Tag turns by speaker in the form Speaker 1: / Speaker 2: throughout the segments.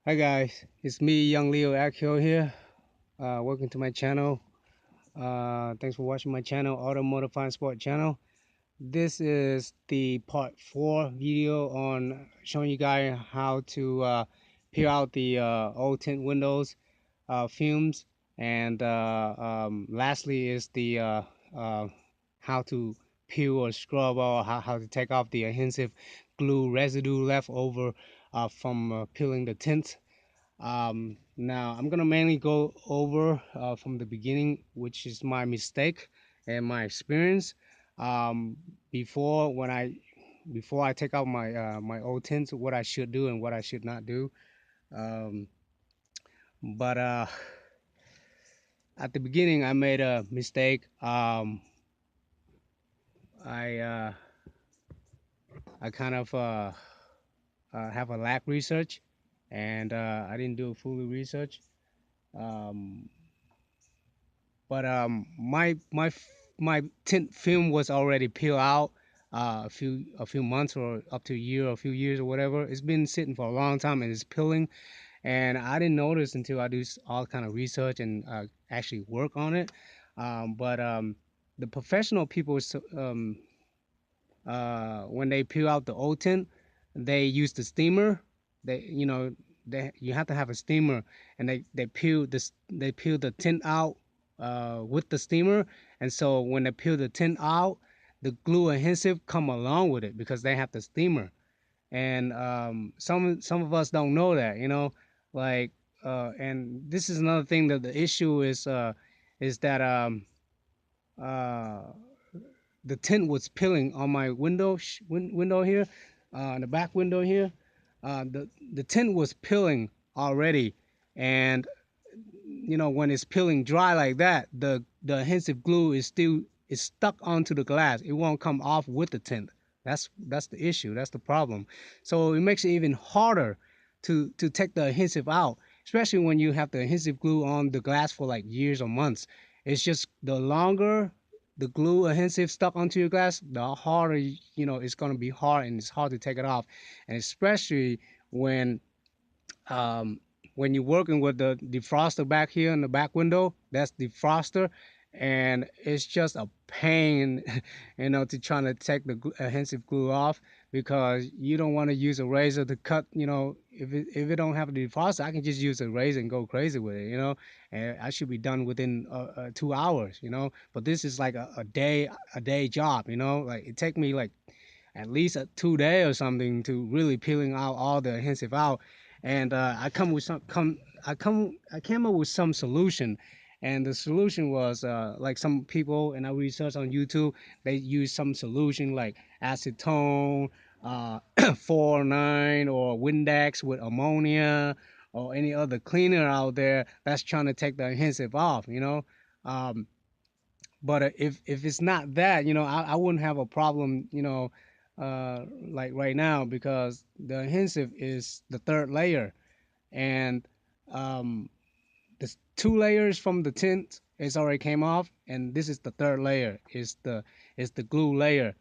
Speaker 1: Hi guys, it's me, Young Leo Akio here. Welcome to my channel. Thanks for watching my channel, Auto Modifying Sport channel. This is the part 4 video on showing you guys how to peel out the old tint windows fumes, and lastly is the uh, how to peel or scrub, or how to take off the adhesive glue residue left over from peeling the tint. Now I'm gonna mainly go over from the beginning, which is my mistake and my experience. Um, before when I before I take out my my old tints, what I should do and what I should not do. Um, but At the beginning, I made a mistake. I I kind of have a lack research, and I didn't do a fully research. Um, but my tint film was already peeled out a few months or up to a year or a few years or whatever. It's been sitting for a long time and it's peeling, and I didn't notice until I do all kind of research and actually work on it. But the professional people, when they peel out the old tint, they use the steamer. You have to have a steamer, and they peel the tint out with the steamer. And so when they peel the tint out, the glue adhesive come along with it because they have the steamer. And some of us don't know that, like and this is another thing, that the issue is that uh the tint was peeling on my window here, the back window here. The tint was peeling already, and when it's peeling dry like that, the adhesive glue is stuck onto the glass. It won't come off with the tint. That's the issue. That's the problem. So it makes it even harder to take the adhesive out, especially when you have the adhesive glue on the glass for like years or months. It's just the longer the glue adhesive stuck onto your glass, the harder it's gonna be hard, and it's hard to take it off, and especially when um, when you're working with the defroster back here in the back window. That's defroster, and it's just a pain, to try to take the adhesive glue off, because you don't want to use a razor to cut. If it don't have a defroster, I can just use a razor and go crazy with it. And I should be done within 2 hours. But this is like a day job. Like it take me like at least 2 days or something to really peeling out all the adhesive out. And I came up with some solution, and the solution was like some people, and I researched on YouTube. They use some solution like acetone, 409, or Windex with ammonia, or any other cleaner out there that's trying to take the adhesive off. Um, but if it's not that, I wouldn't have a problem, like right now, because the adhesive is the third layer, and um, the 2 layers from the tint is already came off, and this is the third layer. Is the glue layer,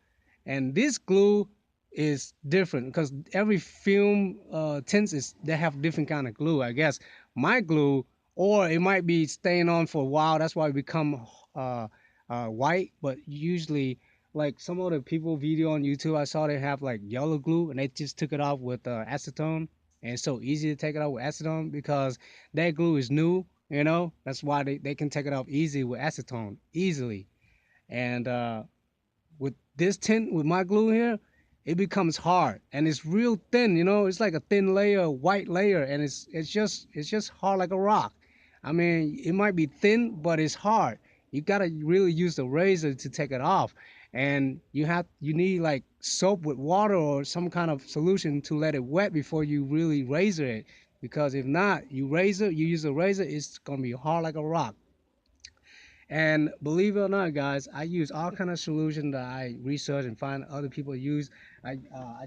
Speaker 1: and this glue is different because every film tints is they have different kind of glue. I guess my glue, or it might be staying on for a while. That's why it become uh, white. But usually, like some other people video on YouTube, I saw they have like yellow glue, and they just took it off with acetone. And it's so easy to take it off with acetone because that glue is new. That's why they can take it off easy with acetone easily. And with this tint, with my glue here, it becomes hard, and it's real thin. It's like a thin layer, a white layer, and it's just hard like a rock. I mean, it might be thin, but it's hard. You gotta really use the razor to take it off, and you need like soap with water or some kind of solution to let it wet before you really razor it. Because if not, you use a razor, it's gonna be hard like a rock. And believe it or not, guys, I use all kind of solution that I research and find other people use. I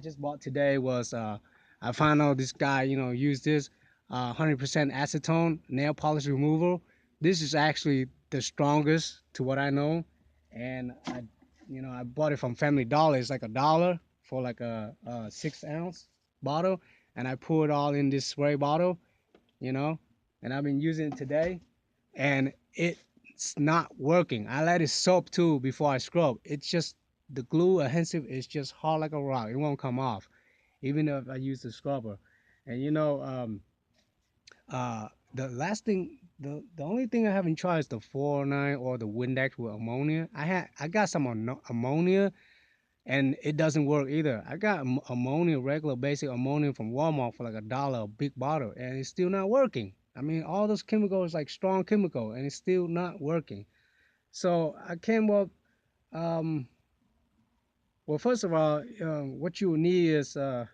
Speaker 1: just bought today was I found out this guy used this 100% acetone nail polish removal. This is actually the strongest to what I know, and I bought it from Family Dollar. It's like $1 for like a 6 ounce bottle, and I pour it all in this spray bottle, and I've been using it today, and it's not working. I let it soak too before I scrub. It's just the glue adhesive is just hard like a rock. It won't come off, even if I use the scrubber. And the last thing, the only thing I haven't tried is the 409 or the Windex with ammonia. I got some ammonia, and it doesn't work either. I got ammonia, regular basic ammonia from Walmart for like $1, a big bottle, and it's still not working. I mean, all those chemicals like strong chemical, and it's still not working. So I came up. Um, well, first of all, what you need is uh,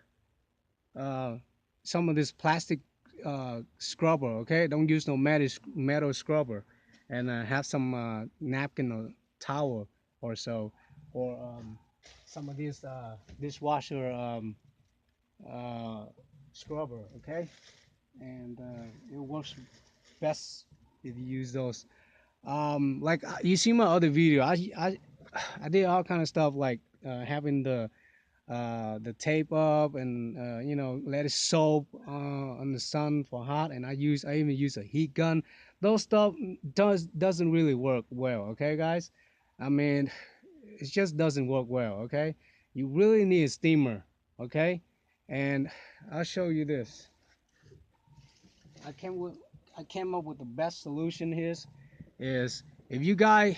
Speaker 1: some of this plastic scrubber. Okay, don't use no metal scrubber, and have some napkin or towel or so, or some of this dishwasher uh, scrubber. Okay, and it works best if you use those. Like you see my other video, I did all kind of stuff like having the tape up and let it soak on the sun for hot, and I even use a heat gun. Those stuff doesn't really work well, okay guys. I mean, it just doesn't work well, okay. You really need a steamer, okay. And I'll show you this. I came up with the best solution here is if you guys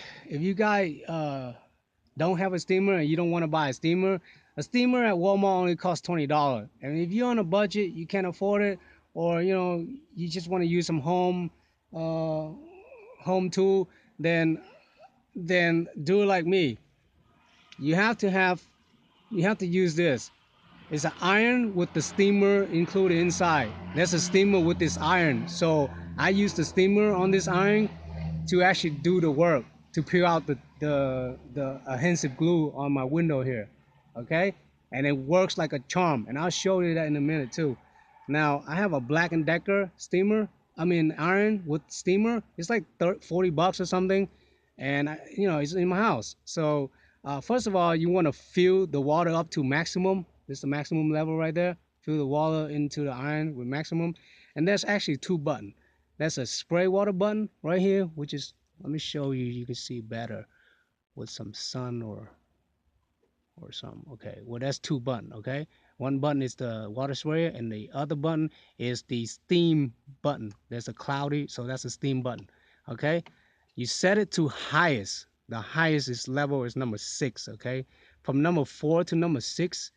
Speaker 1: don't have a steamer and you don't want to buy a steamer at Walmart only costs $20. And if you're on a budget, you can't afford it, or you just want to use some uh, home tool, then do it like me. You have to have you have to use this. It's an iron with the steamer included inside. There's a steamer with this iron. So I use the steamer on this iron to actually do the work, to peel out the adhesive glue on my window here. Okay? And it works like a charm. And I'll show you that in a minute too. Now I have a Black and Decker steamer. I mean iron with steamer. It's like 40 bucks or something. And it's in my house. So first of all, you want to fill the water up to maximum. This is the maximum level right there. Fill the water into the iron with maximum. And there's actually two buttons. That's a spray water button right here, which is, let me show you. You can see better with some sun or some. Okay, well that's two button. Okay, one button is the water sprayer, and the other button is the steam button. There's a cloudy, so that's a steam button. Okay, you set it to highest. The highest is level is number 6. Okay, from number 4 to number 6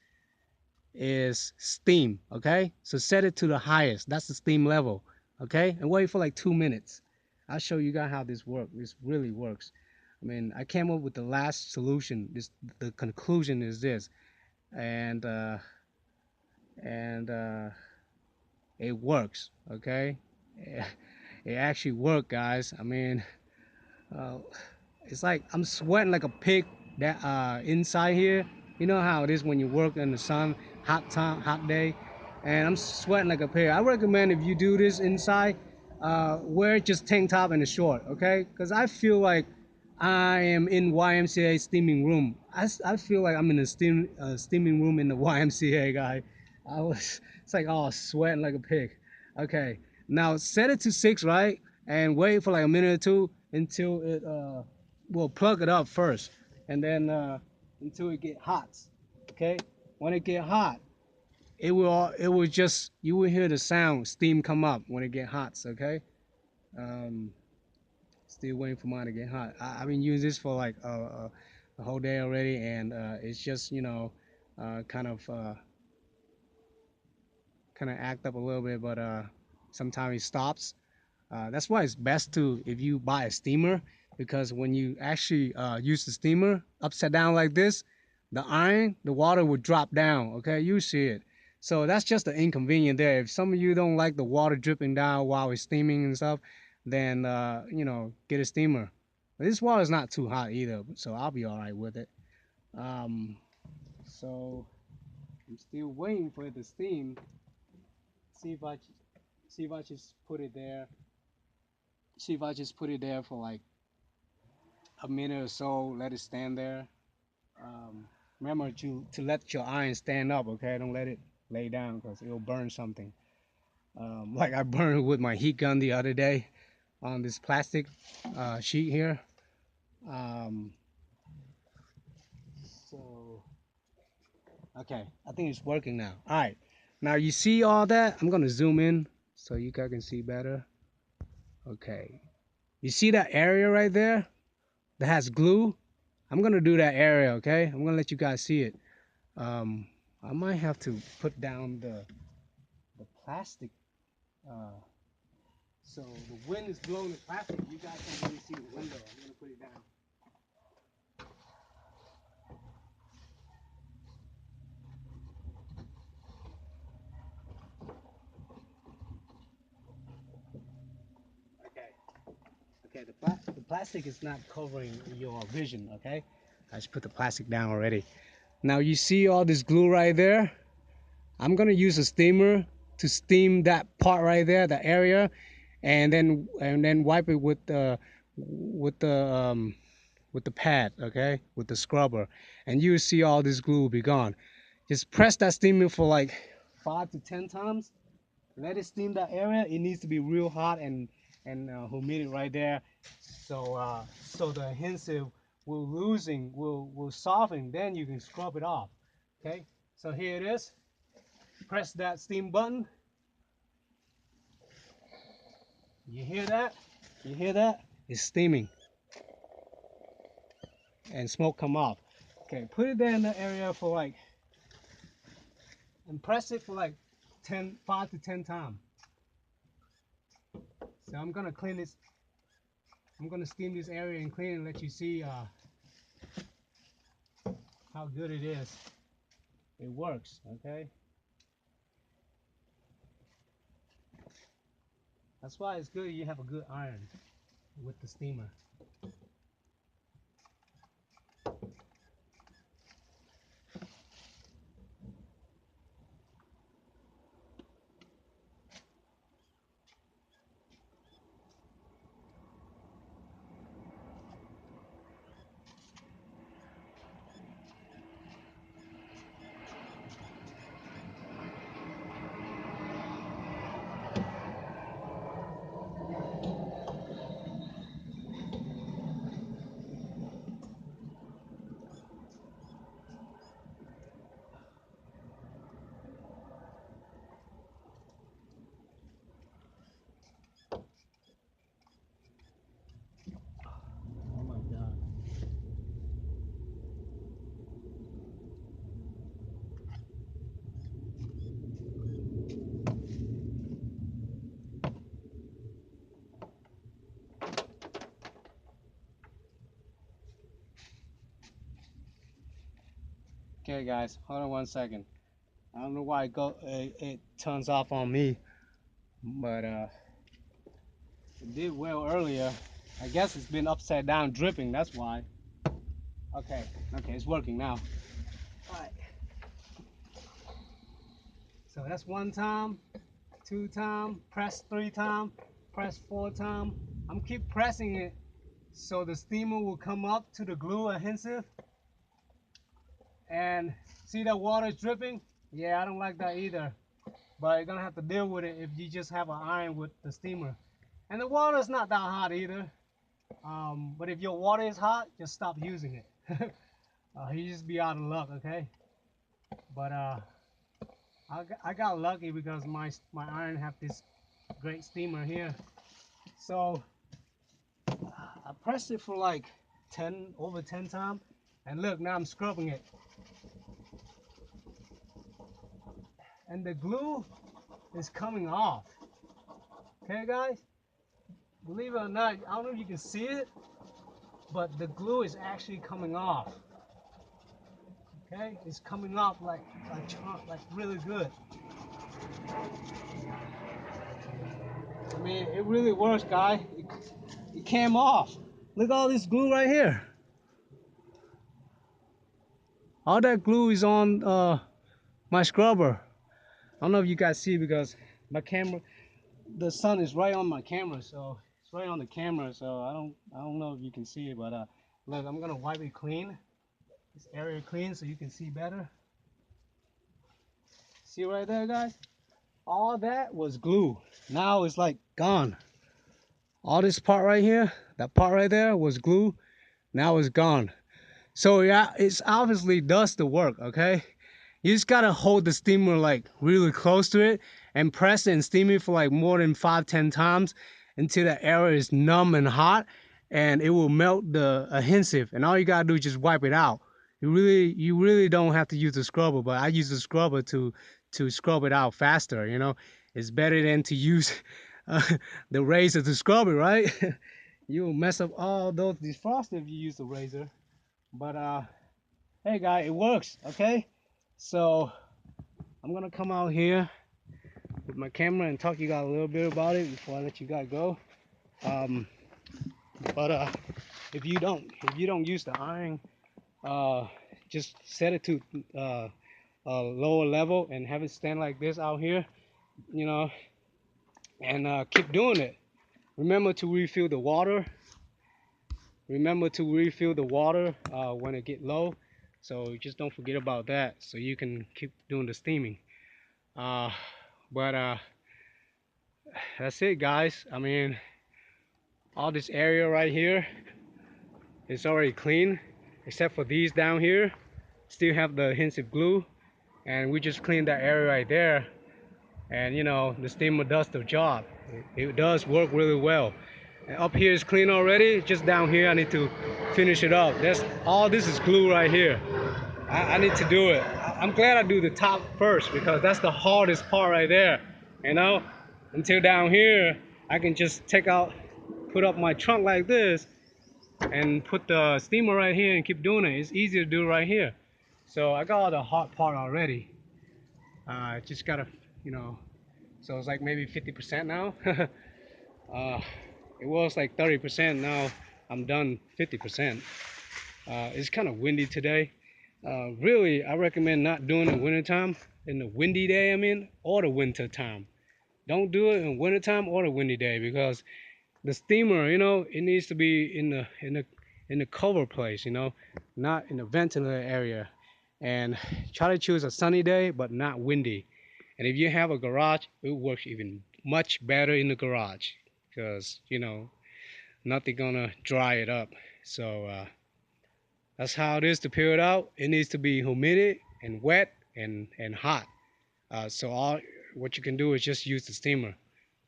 Speaker 1: is steam. Okay, so set it to the highest. That's the steam level. Okay, and wait for like 2 minutes. I'll show you guys how this works. This really works. I mean, I came up with the last solution. The conclusion is this, and uh, and it works. Okay, it actually worked, guys. I mean, uh, it's like I'm sweating like a pig that inside here. You know how it is when you work in the sun, hot day, and I'm sweating like a pig. I recommend if you do this inside, wear just tank top and a short, okay? Because I feel like I am in YMCA steaming room. I feel like I'm in a steaming room in the YMCA, guy. It's like, oh, sweating like a pig. Okay, now set it to 6, right? And wait for like a minute or two until it we'll plug it up first, and then until it get hot. Okay, when it get hot, it will just, you will hear the sound steam come up when it get hot. Okay, um, still waiting for mine to get hot. I've been using this for like a whole day already, and it's just kind of act up a little bit, but sometimes it stops. That's why it's best to, if you buy a steamer, because when you actually use the steamer upside down like this, the water would drop down. Okay, you see it. So that's just the inconvenience there. If some of you don't like the water dripping down while it's steaming and stuff, then get a steamer. But this water is not too hot either, so I'll be all right with it. Um, so I'm still waiting for it to steam. See if I see if I just put it there. See if I just put it there for like a minute or so, let it stand there. Remember to let your iron stand up, okay? Don't let it lay down because it'll burn something. Like I burned with my heat gun the other day on this plastic sheet here. Um, so, okay, I think it's working now. All right, now you see all that? I'm gonna zoom in so you guys can see better. Okay, you see that area right there that has glue? I'm gonna do that area, okay? I'm gonna let you guys see it. Um, I might have to put down the plastic. Uh, so the wind is blowing the plastic. You guys can't really see the window. I'm gonna put it down. Okay. Okay. The plastic is not covering your vision. Okay. I just put the plastic down already. Now you see all this glue right there. I'm gonna use a steamer to steam that part right there, the area, and then wipe it with the with the pad, okay, with the scrubber, and you see all this glue will be gone. Just press that steamer for like 5 to 10 times. Let it steam that area. It needs to be real hot and humidity right there, so the adhesive will soften. Then you can scrub it off. Okay, so here it is. Press that steam button. You hear that? You hear that? It's steaming and smoke come off. Okay, put it there in the area for like, and press it for like 5 to 10 times. So I'm gonna clean this. I'm gonna steam this area and clean it and let you see how good it is. It works, okay? That's why it's good you have a good iron with the steamer. Oh my God. Okay, guys, hold on 1 second. I don't know why it turns off on me, but it did well earlier. I guess it's been upside down dripping. That's why. Okay, okay, it's working now. All right. So that's 1 time, 2 time, press 3 time, press 4 time. I'm keep pressing it so the steamer will come up to the glue adhesive. And see that water is dripping? Yeah, I don't like that either. But you're gonna have to deal with it if you just have an iron with the steamer. And the water is not that hot either. But if your water is hot, just stop using it. You just be out of luck, okay? But I got lucky because my iron have this great steamer here. So I pressed it for like over 10 times, and look, now I'm scrubbing it, and the glue is coming off. Okay, guys, believe it or not, I don't know if you can see it, but the glue is actually coming off. Okay, it's coming off like a chunk, like really good. I mean, it really works, guys. It came off. Look at all this glue right here. All that glue is on my scrubber. I don't know if you guys see because my camera, the sun is right on my camera, so it's right on the camera. So I don't know if you can see it, but look, I'm gonna wipe it clean, this area clean, so you can see better. See right there, guys? All that was glue. Now it's like gone. All this part right here, that part right there was glue. Now it's gone. So yeah, it's obviously does the work, okay? You just gotta hold the steamer like really close to it and press it and steam it for like more than 5-10 times until the area is numb and hot, and it will melt the adhesive. And all you gotta do is just wipe it out. You really don't have to use the scrubber, but I use the scrubber to scrub it out faster. You know, it's better than to use uh, the razor to scrub it, right? You'll mess up all those defrosted if you use the razor. But hey guys, it works, okay? So I'm gonna come out here with my camera and talk to you guys a little bit about it before I let you guys go. Um, but if you don't use the iron, just set it to a lower level and have it stand like this out here, you know, and keep doing it. Remember to refill the water. Remember to refill the water when it get low. So just don't forget about that, so you can keep doing the steaming. Uh, but that's it, guys. I mean, all this area right here is already clean, except for these down here. Still have the adhesive glue, and we just cleaned that area right there. And you know, the steamer does the job. It does work really well. And up here is clean already. Just down here, I need to finish it up. That's all. This is glue right here. I need to do it. I'm glad I do the top first because that's the hardest part right there. You know, until down here, I can just take out, put up my trunk like this, and put the steamer right here and keep doing it. It's easy to do right here. So I got all the hard part already. Just gotta, you know. So it's like maybe 50% now. uh, it was like 30%. Now I'm done 50%. It's kind of windy today. Really, I recommend not doing it in wintertime, in the windy day, I mean, or the winter time. Don't do it in wintertime or the windy day because the steamer, you know, it needs to be in the cover place, you know, not in the ventilator area. And try to choose a sunny day, but not windy. And if you have a garage, it works even much better in the garage because, you know, nothing gonna dry it up. So that's how it is to peel it out. It needs to be humid and wet and hot. So all what you can do is just use the steamer.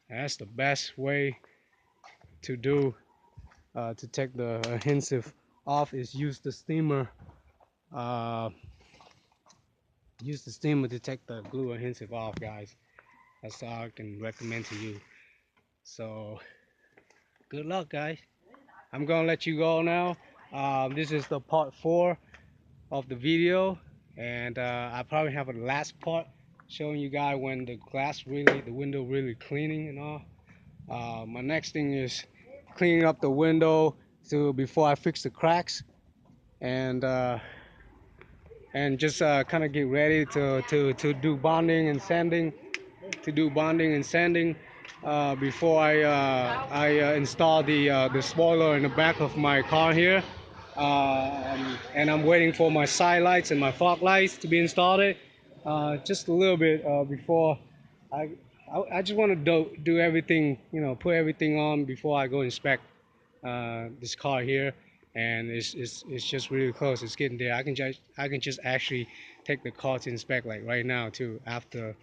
Speaker 1: That's the best way to do to take the adhesive off is use the steamer. Uh, use the steamer to take the glue adhesive off, guys. That's all I can recommend to you. So good luck, guys. I'm gonna let you go now. This is the part 4 of the video, and I probably have a last part showing you guys when the glass really, the window really cleaning and all. My next thing is cleaning up the window before I fix the cracks, and just kind of get ready to do bonding and sanding, before I install the spoiler in the back of my car here. And I'm waiting for my side lights and my fog lights to be installed. Just a little bit before I, I just want to do everything, you know, put everything on before I go inspect this car here. And it's just really close. It's getting there. I can just actually take the car to inspect like right now too. After